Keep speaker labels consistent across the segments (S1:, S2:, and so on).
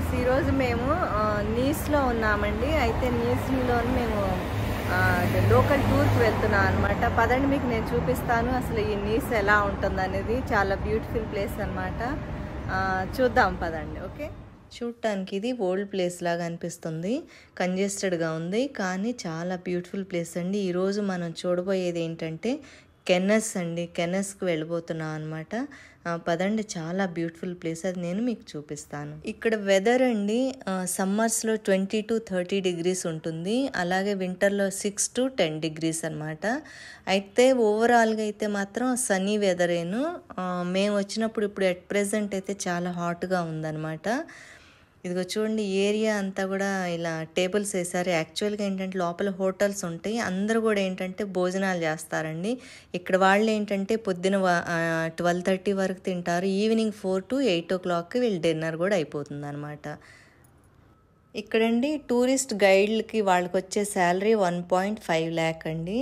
S1: Friends, ఈరోజు మేము నీస్లో ఉన్నామండి. అయితే నీస్లో మేము లోకల్ టూర్కి వెళ్తున్నాం అనమాట. పదండి మీకు నేను చూపిస్తాను అసలు ఈ నీస్ ఎలా ఉంటుంది అనేది. చాలా బ్యూటిఫుల్ ప్లేస్ అనమాట. చూద్దాం పదండి. ఓకే, చూడటానికి ఇది ఓల్డ్ ప్లేస్ లాగా అనిపిస్తుంది, కంజెస్టెడ్గా ఉంది, కానీ చాలా బ్యూటిఫుల్ ప్లేస్ అండి. ఈరోజు మనం చూడబోయేది ఏంటంటే కెన్నెస్ అండి. కెన్నెస్కి వెళ్ళిపోతున్నాం అనమాట. పదండి, చాలా బ్యూటిఫుల్ ప్లేస్, అది నేను మీకు చూపిస్తాను. ఇక్కడ వెదర్ అండి సమ్మర్స్లో 20 to 30 degrees ఉంటుంది, అలాగే వింటర్లో 6 to 10 degrees అనమాట. అయితే ఓవరాల్గా అయితే మాత్రం సన్నీ వెదరేను. మేము వచ్చినప్పుడు ఇప్పుడు ఎట్ ప్రెజెంట్ అయితే చాలా హాట్గా ఉందన్నమాట. ఇదిగో చూడండి, ఏరియా అంతా కూడా ఇలా టేబుల్స్ వేసారు. యాక్చువల్గా ఏంటంటే లోపల హోటల్స్ ఉంటాయి, అందరూ కూడా ఏంటంటే భోజనాలు చేస్తారండి. ఇక్కడ వాళ్ళు ఏంటంటే పొద్దున 12:30 వరకు తింటారు, ఈవినింగ్ 4 to 8 o'clock వీళ్ళు డిన్నర్ కూడా అయిపోతుంది అనమాట. ఇక్కడండి టూరిస్ట్ గైడ్లకి వాళ్ళకి వచ్చే శాలరీ 1.5 lakh అండి.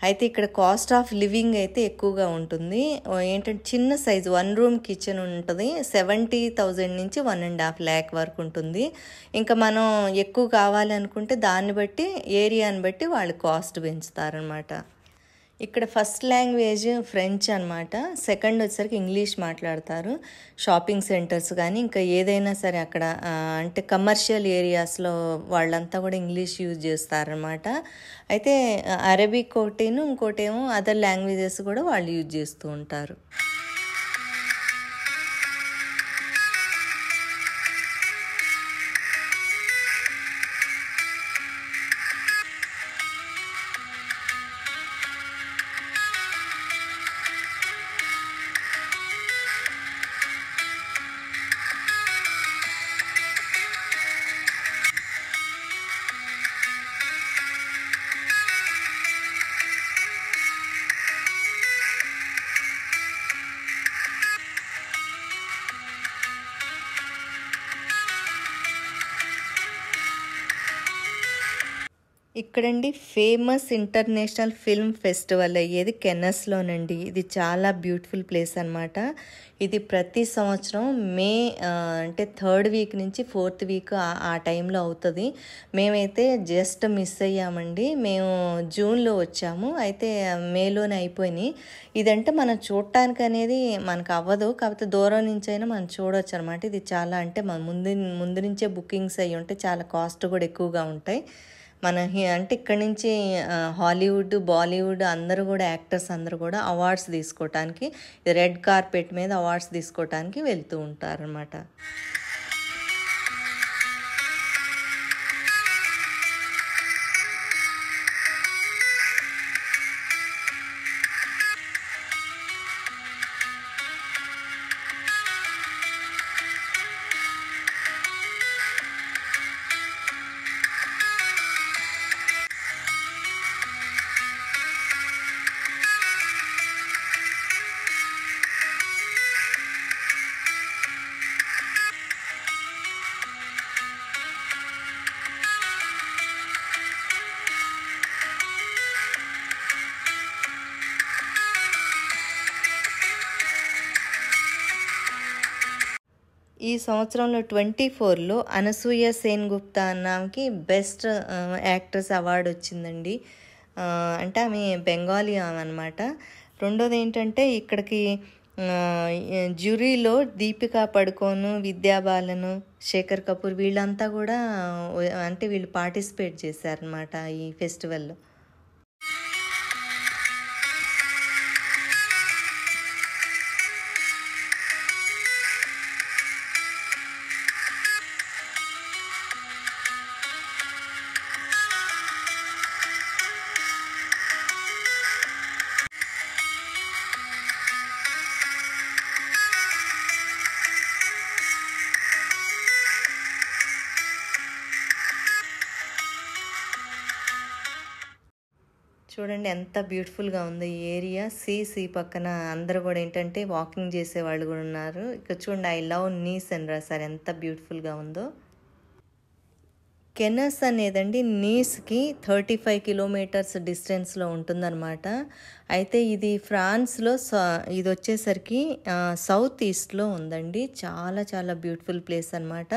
S1: అయితే ఇక్కడ కాస్ట్ ఆఫ్ లివింగ్ అయితే ఎక్కువగా ఉంటుంది. ఏంటంటే చిన్న సైజు 1 room కిచెన్ ఉంటుంది, 70,000 నుంచి 1.5 lakh వరకు ఉంటుంది. ఇంకా మనం ఎక్కువ కావాలి అనుకుంటే దాన్ని బట్టి ఏరియాని బట్టి వాళ్ళు కాస్ట్ పెంచుతారనమాట. ఇక్కడ ఫస్ట్ లాంగ్వేజ్ ఫ్రెంచ్ అనమాట, సెకండ్ వచ్చేసరికి ఇంగ్లీష్ మాట్లాడతారు. షాపింగ్ సెంటర్స్ కానీ ఇంకా ఏదైనా సరే అక్కడ అంటే కమర్షియల్ ఏరియాస్లో వాళ్ళంతా కూడా ఇంగ్లీష్ యూజ్ చేస్తారనమాట. అయితే అరబిక్ ఒకటేను, ఇంకోటేమో అదర్ లాంగ్వేజెస్ కూడా వాళ్ళు యూజ్ చేస్తూ ఉంటారు. ఇక్కడండి ఫేమస్ ఇంటర్నేషనల్ ఫిల్మ్ ఫెస్టివల్ అయ్యేది కెన్నెస్లోనండి. ఇది చాలా బ్యూటిఫుల్ ప్లేస్ అనమాట. ఇది ప్రతి సంవత్సరం మే అంటే 3rd week నుంచి 4th week ఆ టైంలో అవుతుంది. మేమైతే జస్ట్ మిస్ అయ్యామండి. మేము జూన్లో వచ్చాము, అయితే మేలోనే అయిపోయినాయి. ఇదంటే మనం చూడటానికి అనేది మనకు అవ్వదు, కాకపోతే దూరం నుంచి అయినా మనం చూడవచ్చు అనమాట. ఇది చాలా అంటే మన ముందు నుంచే బుకింగ్స్ అయ్యి ఉంటే చాలా కాస్ట్ కూడా ఎక్కువగా ఉంటాయి. అంటే ఇక్కడ నుంచి హాలీవుడ్, బాలీవుడ్ అందరూ కూడా యాక్టర్స్ అందరూ కూడా అవార్డ్స్ తీసుకోవటానికి, రెడ్ కార్పెట్ మీద అవార్డ్స్ తీసుకోవటానికి వెళ్తూ ఉంటారనమాట. ఈ సంవత్సరంలో 24లో అనసూయ సేన్ గుప్తా అన్నాకి బెస్ట్ యాక్ట్రెస్ అవార్డు వచ్చిందండి. అంటే ఆమె బెంగాలీ ఆమె అనమాట. రెండోది ఏంటంటే ఇక్కడికి జ్యూరీలో దీపికా పడుకోను, విద్యా బాలను, శేఖర్ కపూర్ వీళ్ళంతా కూడా అంటే వీళ్ళు పార్టిసిపేట్ చేశారనమాట ఈ ఫెస్టివల్లో. చూడండి ఎంత బ్యూటిఫుల్గా ఉంది ఈ ఏరియా. సీ పక్కన అందరూ కూడా ఏంటంటే వాకింగ్ చేసే వాళ్ళు కూడా ఉన్నారు. ఇక్కడ చూడండి, ఐ లవ్ నీస్ అని రాశారు, ఎంత బ్యూటిఫుల్గా ఉందో. కెనస్ అనేదండి నీస్కి 35 కిలోమీటర్స్ డిస్టెన్స్లో ఉంటుందన్నమాట. అయితే ఇది ఫ్రాన్స్లో ఇది వచ్చేసరికి సౌత్ ఈస్ట్లో ఉందండి. చాలా చాలా బ్యూటిఫుల్ ప్లేస్ అనమాట.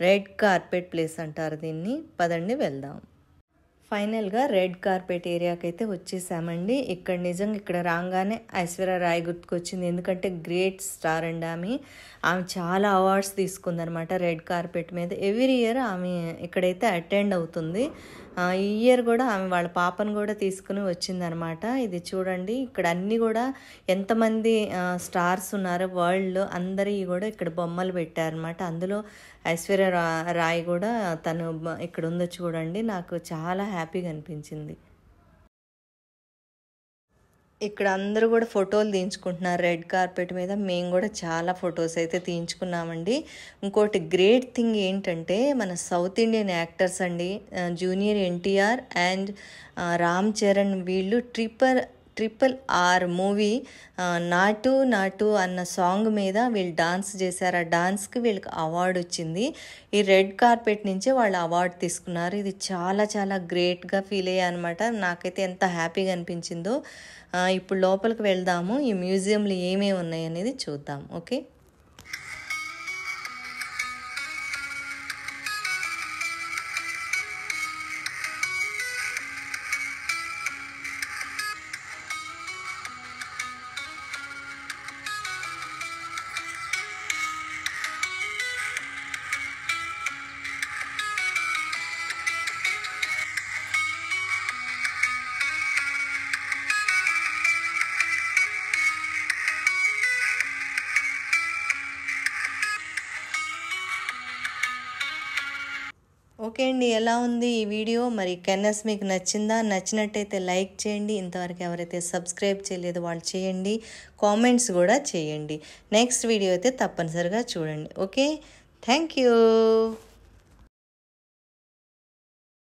S1: రెడ్ కార్పెట్ ప్లేస్ అంటారు దీన్ని. పదండి వెళ్దాం. ఫైనల్గా రెడ్ కార్పెట్ ఏరియాకి అయితే వచ్చేసామండి. ఇక్కడ రాగానే ఐశ్వర్య రాయ్ గుర్తుకొచ్చింది. ఎందుకంటే గ్రేట్ స్టార్ అండి ఆమె చాలా అవార్డ్స్ తీసుకుందనమాట రెడ్ కార్పెట్ మీద. ఎవ్రీ ఇయర్ ఆమె ఇక్కడైతే అటెండ్ అవుతుంది. ఈ ఇయర్ కూడా ఆమె వాళ్ళ పాపను కూడా తీసుకుని వచ్చిందనమాట. ఇది చూడండి, ఇక్కడ అన్నీ కూడా ఎంతమంది స్టార్స్ ఉన్నారో వరల్డ్లో అందరి కూడా ఇక్కడ బొమ్మలు పెట్టారనమాట. అందులో ఐశ్వర్య రాయ్ కూడా తను ఇక్కడ ఉందో చూడండి. నాకు చాలా హ్యాపీగా అనిపించింది. ఇక్కడ అందరూ కూడా ఫోటోలు తీయించుకుంటున్నారు రెడ్ కార్పెట్ మీద. మేము కూడా చాలా ఫొటోస్ అయితే తీయించుకున్నామండి. ఇంకోటి గ్రేట్ థింగ్ ఏంటంటే మన సౌత్ ఇండియన్ యాక్టర్స్ అండి, జూనియర్ ఎన్టీఆర్ అండ్ రామ్ చరణ్, వీళ్ళు ట్రిపుల్ ఆర్ మూవీ నాటు నాటు అన్న సాంగ్ మీద వీళ్ళు డాన్స్ చేశారు. ఆ డాన్స్కి వీళ్ళకి అవార్డు వచ్చింది. ఈ రెడ్ కార్పెట్ నుంచే వాళ్ళు అవార్డు తీసుకున్నారు. ఇది చాలా చాలా గ్రేట్గా ఫీల్ అయ్యా అనమాట. నాకైతే ఎంత హ్యాపీగా అనిపించిందో. ఇప్పుడు లోపలికి వెళ్దాము. ఈ మ్యూజియంలో ఏమేమి ఉన్నాయి అనేది చూద్దాం. ఓకే, ఓకే అండి, ఎలా ఉంది ఈ వీడియో? మరి కెనస్ మీకు నచ్చిందా? నచ్చినట్టయితే లైక్ చేయండి. ఇంతవరకు ఎవరైతే సబ్స్క్రైబ్ చేయలేదో వాళ్ళు చేయండి. కామెంట్స్ కూడా చేయండి. నెక్స్ట్ వీడియో అయితే తప్పనిసరిగా చూడండి. Okay, thank you.